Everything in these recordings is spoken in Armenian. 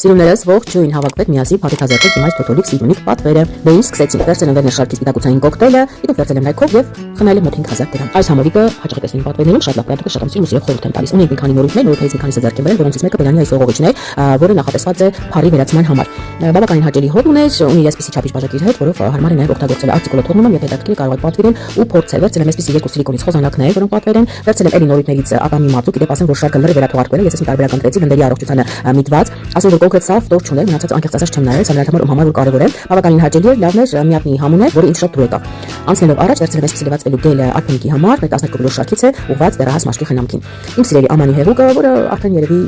Սիրուններս ողջույն հավաքվեք միասին փաթեթազերծեք դիմաց թոթոլիկ սիրունիկ պատվերը։ Դե ինչ սկսեցին, վերցել են վերնաշարքի սպիտակուցային կոկտեյլը, իդու վերցել են լայքով եւ խմել են մոտ 5000 դրամ։ Այս համովիկը հաճախ տեսնին պատվերներում շատ լավ պրոդուկտ շատամսին ու խորհուրդ եմ տալիս։ Ունենք մի քանի նորույթներ, նորույթներից մի քանիսը ձեռք են բերել, որոնցից մեկը Բերանի այս ողողիչն է, որը նախատեսված է փարի վերացման համար։ Բավականին հաճելի հոտ ուներ, ունի այսպիսի չափիչ բաժակի հետ, որով հարմար է նաև օգտագործել արտիկուլը թողնում եմ, եթե հետաքրքիր կարող եք պատվիրել ու փորձել։ Վերցել եմ այսպիսի երկու սիլիկոնից խոզանակներ, որոնք պատվեր են, վերցել եմ էլի նորույթներից ակամի մածուկ, իդեպ ասեմ, որ շարքը լրիվ վերաթողարկվել է, ես մի տարբերակ ընտրեցի լնդերի առողջությանը միտված, ասեմ, որ կոնկրետ սա ֆտոր չուներ, մնացած անկեղծ ասած չեմ նայել, սա մեր համար որ կարևոր է, բավականին հաճելի էր, լավն էր, միակնի համուն էր, որը ինձ շատ դուր եկավ։ Անցնելով առաջ վերցել եմ այսպիսի լվացվելու գելը արփենիքի համար, 12 կիլո շարքից է, ուղղված դեռահաս մաշկի խնամքին։ Իմ սիրելի ամանի հեղուկը, որը արդեն երևի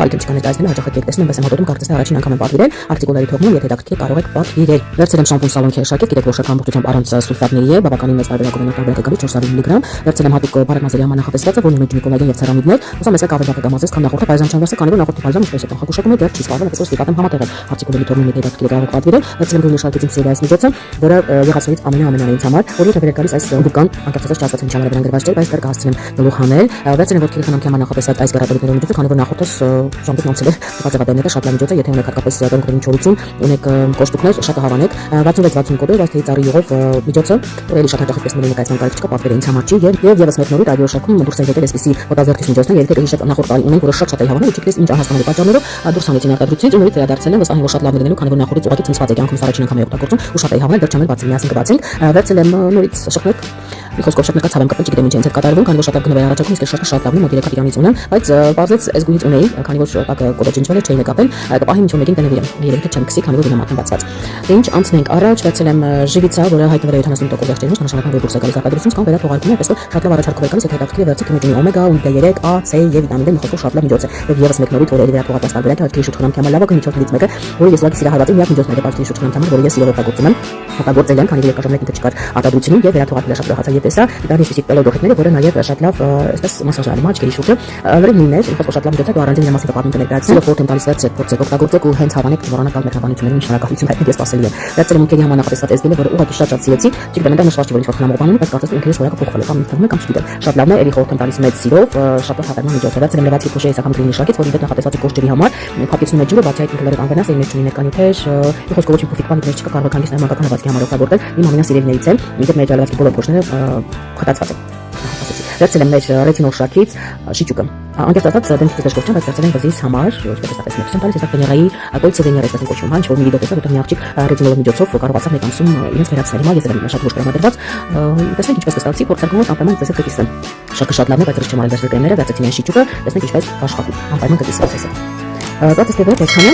կարիք չկա ներկայացնել, հաճախ եք տեսնում, բայց մոտորում կարծես թե առաջին անգամ եմ պատվիրել, արտիկուլների թողնում, եթե հետաքրքիր կարող եք պատվիրել։ Վերցել եմ շամպուն սալոնքի շարքից, գիտեք որ շատ համբուրությամբ առանց սուլֆատների է, բավականին մեծ տարբերակով են տարբերակը 400 մգ, վերցել եմ հատուկ բարակնազերի համանախապեսվածը, որն ունի կոլագեն եւ ցերամիդներ, ուսամ էսա ավելի կամազես, քան նախորդը, բայց չեմ վերցել, քանի որ նախորդի բաժանը ինչպես է կանխագուշակում է դեռ չի սպառվել, այսպես ստիպատեմ համատեղել արտիկուլների թողնում եթե հետաքրքիր կարող եք պատվիրել, վերցել եմ գույնի շարքից իմ սիրելի այս միջոցը, որը եղածներից ամենաանելից համար, որի հետ վերակալիս այս գուկան անկեղծած չասած ինչ համար դրան գրված չէ, բայց դեռ կհասցնեմ գլուխ հանել, վերցել եմ ոտքի խնամքի համանախապեսած այս գարատորիների միջոցը, քանի որ նախորդս ժամկետն անցել է ծվածավատերները շատ լավ միջոց է, եթե ունեք հատկապես կրունկների չորություն, ունեք կոշտուկներ, շատ հավանեք 66-60 կոդով, այս թեյ ծառի յուղով միջոցը, որը շատ հաճախ տեսնում եք ներկայացման կարիք չկա, պատվերը ինձ համար չի եւ եւս մեկ նորույթ ռադիոշարքում դուրս եկել էսպիսի ֆոտոզերքից միջոցներ, եթե հիշեք նախորդ տարի ունենք, որը շատ է հավանել, ու չգիտես ինչ անհասկանալի պատճառներով դուրս հանեցին արտադրությունից ու նորից վերադարձել են, վստահ եմ որ շատ լավն է լինելու, քանի որ նախորդից ուղղակի ցնցված է կյանքումս առաջին անգամ է օգտագործում ու շատ է հավանել, դեռ չեմ էլ բացել, միասին կբացենք, վերցել եմ նորից շղթնեք մի խոսքով շատ նկատի եմ կապել, չգիտեմ ինչ ինձ հետ կատարվում, քանի որ շատ լավ գնով էր առաջարկում, իսկ շարքը շատ լավն է, մոտ 3 իրանից ունեմ, բայց բարձեց այս գույից ունեի, քանի որ շոկակը կոդոջինջվել է, չէի նկապել, կպահի ինչ որ մեկին տնևիրեմ, երևի թե չեմ քսի, քանի որ գնամ աթմբացված։ Դե ինչ անցնենք առաջ, վերցել եմ ժիվիցա, որը հայտնվել է 70% եղջերուց, նշանակում որ դուրս է գալիս արտադրությունից կամ վերաթողարկում է, այսպես որ շատ լավ առաջարկով է գալիս, եթե հետաքրքիր է վերցեք ունի օմեգա, ունի D3, A, C եւ վիտամին D, մի խոսքով շատ լավ միջոց է։ Եվ եւս մեկ նորույթ, որը էլի վերաթողարկված տարբերակ է, հատկի շուտ խնամքի համար լավագույն միջոցներից մեկը, որը ես ուղղակի սիրահարված եմ, միակ միջոցն է դեպի շուտ խնամքի համար, որը ես սիրով օգտագործում եմ։ Օգտագործել եմ, քանի որ երկար ժամանակ ինքը չկար արտադրությունում եւ վերաթողարկել շատ ուրախացա եւ տեսա դառնի սպիսիկ պելոդոխիկները, որը նաեւ շատ լավ այսպես մասաժարի մաչկերի շուտը լրիվ նույնն է, ինքը շատ լավ միջոց է, դու առանձին մասի պատմում ներկայացրել, խորհուրդ եմ տալիս վերցեք, փորձեք օգտագործեք ու հենց հավանեք չմոռանաք մեր հավանությունների շնորհակալություն հայտնել, ես սպասելի եմ։ Վերցել եմ ունկերի համանախապեսված էսգելը, որը ուղղակի շատ սիրեցի, չգիտեմ դա նշված չի որ ինչ-որ խնամող բան ունի, բայց կարծես ունկերս որակը փոխվել է կամ ինձ թվում է կամ չգիտեմ։ Շատ լավն է, էլի խորհուրդ եմ տալիս մեծ սիրով, շատ լավ հավանական միջոց է։ Վերցել եմ լվացի փոշի այսական գրինի շարքից, որի հետ նախատեսված է կոշ ջրի համար, փափեցնում է ջուրը, բացի այդ ինքը լրիվ անվնաս է, իր մեջ ունի ներկանյութեր, մի խոսքով ոչ մի փոփիկ բան դեռ չկա, կարող եք հանգիստ նաև մանկական հավատքի համար օգտագործել, իմ ամենասիրելիներից է, ինքը մեր լվացի բոլոր փոշները խտացված են։ Վերցել եմ մեր ռետինոլ շարքից շիճուկը։ Անկեղծ ասած դեմքից դժգոհ չեմ, բայց վերցել եմ վզիս համար, ինչպես է տեսնում, ցույց տալիս է վեներայի կոլցիվեներա այսպես կոչվում, հա, ինչ որ մի վիդեո տեսա, որտեղ մի աղջիկ ռետինոլի միջոցով կարողացավ մեկ ամսում իրենց վերացնել։ Հիմա ես եմ շատ ուշ տրամադրված, տեսնենք ինչպես կստացվի, փորձարկումով անպայման տեսեք կիսեմ։ Շատ լավն է, բայց ռիչ չեմ արել վերցնել կրեմները, վերցեցի միայն շիճուկը, տեսնենք ինչպես աշխատի։ Անպայման կիսեմ, տեսեք։ Դա տեսնեք, որ այսքանը